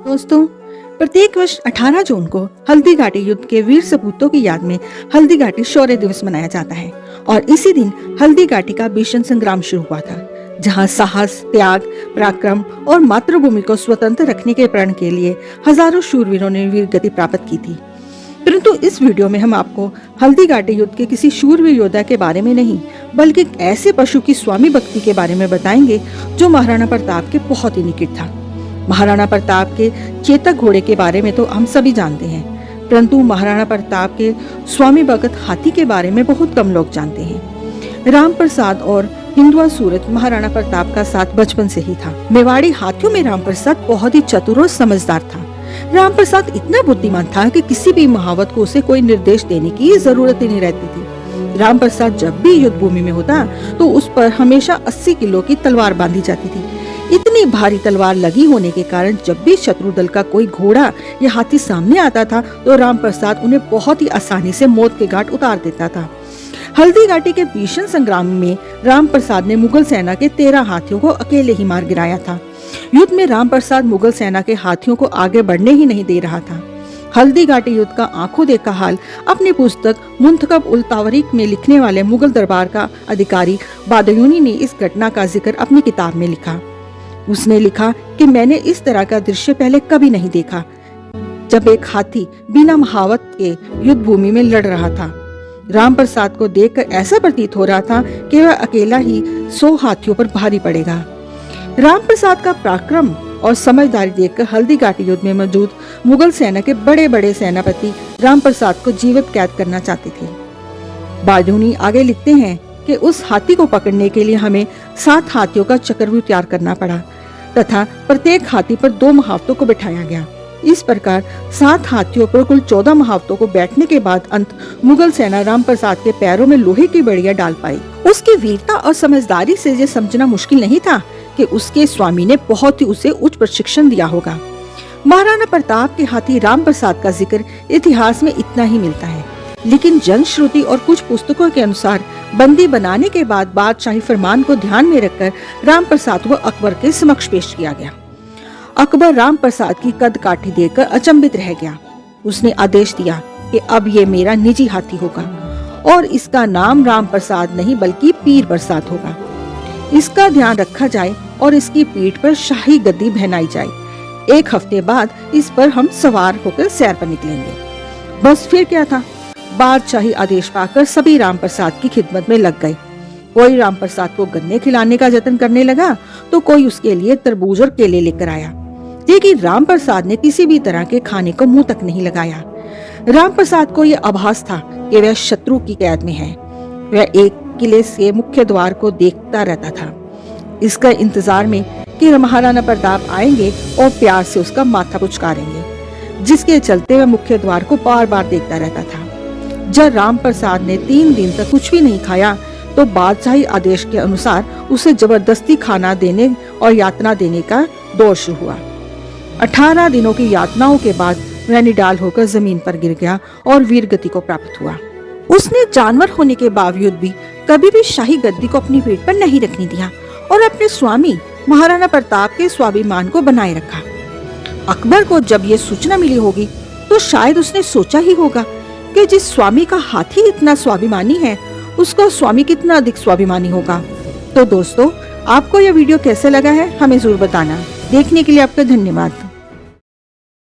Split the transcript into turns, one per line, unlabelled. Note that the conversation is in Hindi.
दोस्तों, प्रत्येक वर्ष 18 जून को हल्दी घाटी युद्ध के वीर सपूतों की याद में हल्दी घाटी शौर्य दिवस मनाया जाता है और इसी दिन हल्दी घाटी का भीषण संग्राम शुरू हुआ था, जहां साहस, त्याग, पराक्रम और मातृभूमि को स्वतंत्र रखने के प्रण के लिए हजारों शूरवीरों ने वीर गति प्राप्त की थी। परंतु इस वीडियो में हम आपको हल्दी घाटी युद्ध के किसी शूरवीर योद्धा के बारे में नहीं, बल्कि एक ऐसे पशु की स्वामी भक्ति के बारे में बताएंगे जो महाराणा प्रताप के बहुत ही निकट था। महाराणा प्रताप के चेतक घोड़े के बारे में तो हम सभी जानते हैं, परंतु महाराणा प्रताप के स्वामी भगत हाथी के बारे में बहुत कम लोग जानते हैं। राम प्रसाद और हिंदुआ सूरज महाराणा प्रताप का साथ बचपन से ही था। मेवाड़ी हाथियों में राम प्रसाद बहुत ही चतुर और समझदार था। राम प्रसाद इतना बुद्धिमान था कि किसी भी महावत को उसे कोई निर्देश देने की जरूरत ही नहीं रहती थी। राम प्रसाद जब भी युद्ध भूमि में होता तो उस पर हमेशा 80 किलो की तलवार बांधी जाती थी। इतनी भारी तलवार लगी होने के कारण जब भी शत्रु दल का कोई घोड़ा या हाथी सामने आता था तो राम प्रसाद उन्हें बहुत ही आसानी से मौत के घाट उतार देता था। हल्दी घाटी के भीषण संग्राम में राम प्रसाद ने मुगल सेना के 13 हाथियों को अकेले ही मार गिराया था। युद्ध में राम प्रसाद मुगल सेना के हाथियों को आगे बढ़ने ही नहीं दे रहा था। हल्दी घाटी युद्ध का आंखों देखा हाल अपनी पुस्तक मुंतखब उल तावारीख में लिखने वाले मुगल दरबार का अधिकारी बादयूनी ने इस घटना का जिक्र अपनी किताब में लिखा। उसने लिखा कि मैंने इस तरह का दृश्य पहले कभी नहीं देखा, जब एक हाथी बिना महावत के युद्ध भूमि में लड़ रहा था। राम प्रसाद को देखकर ऐसा प्रतीत हो रहा था कि वह अकेला ही 100 हाथियों पर भारी पड़ेगा। राम प्रसाद का पराक्रम और समझदारी देखकर हल्दी घाटी युद्ध में मौजूद मुगल सेना के बड़े बड़े सेनापति राम प्रसाद को जीवित कैद करना चाहते थे। बादयूनी आगे लिखते हैं कि उस हाथी को पकड़ने के लिए हमें 7 हाथियों का चक्रव्यूह तैयार करना पड़ा तथा प्रत्येक हाथी पर 2 महावतों को बिठाया गया। इस प्रकार 7 हाथियों पर कुल 14 महावतों को बैठने के बाद अंत मुगल सेना राम प्रसाद के पैरों में लोहे की बड़ियां डाल पाई। उसकी वीरता और समझदारी से यह समझना मुश्किल नहीं था कि उसके स्वामी ने बहुत ही उसे उच्च प्रशिक्षण दिया होगा। महाराणा प्रताप के हाथी राम प्रसाद का जिक्र इतिहास में इतना ही मिलता है, लेकिन जनश्रुति और कुछ पुस्तकों के अनुसार बंदी बनाने के बाद बादशाही फरमान को ध्यान में रखकर राम प्रसाद को अकबर के समक्ष पेश किया गया। अकबर राम प्रसाद की कद काठी देखकर अचंभित रह गया। उसने आदेश दिया कि अब ये मेरा निजी हाथी होगा और इसका नाम राम प्रसाद नहीं बल्कि पीर प्रसाद होगा। इसका ध्यान रखा जाए और इसकी पीठ पर शाही गद्दी पहनाई जाए। 1 हफ्ते बाद इस पर हम सवार होकर सैर पर निकलेंगे। बस फिर क्या था, बादशाही आदेश पाकर सभी राम प्रसाद की खिदमत में लग गए। कोई राम प्रसाद को गन्ने खिलाने का यत्न करने लगा तो कोई उसके लिए तरबूज और केले लेकर आया, लेकिन राम प्रसाद ने किसी भी तरह के खाने को मुंह तक नहीं लगाया। राम प्रसाद को यह आभास था कि वह शत्रु की कैद में है। वह एक किले से मुख्य द्वार को देखता रहता था, इसका इंतजार में कि महाराणा प्रताप आएंगे और प्यार से उसका माथा पुचकारेंगे, जिसके चलते वह मुख्य द्वार को बार बार देखता रहता था। जब राम प्रसाद ने 3 दिन तक कुछ भी नहीं खाया तो बादशाही आदेश के अनुसार उसे जबरदस्ती खाना देने और यातना देने का दौर शुरू हुआ। 18 दिनों की यातनाओं के बाद वह निडाल होकर जमीन पर गिर गया और वीर गति को प्राप्त हुआ। उसने जानवर होने के बावजूद भी कभी भी शाही गद्दी को अपनी पीठ पर नहीं रखने दिया और अपने स्वामी महाराणा प्रताप के स्वाभिमान को बनाए रखा। अकबर को जब ये सूचना मिली होगी तो शायद उसने सोचा ही होगा कि जिस स्वामी का हाथी इतना स्वाभिमानी है, उसका स्वामी कितना अधिक स्वाभिमानी होगा। तो दोस्तों, आपको यह वीडियो कैसे लगा है हमें जरूर बताना। देखने के लिए आपका धन्यवाद।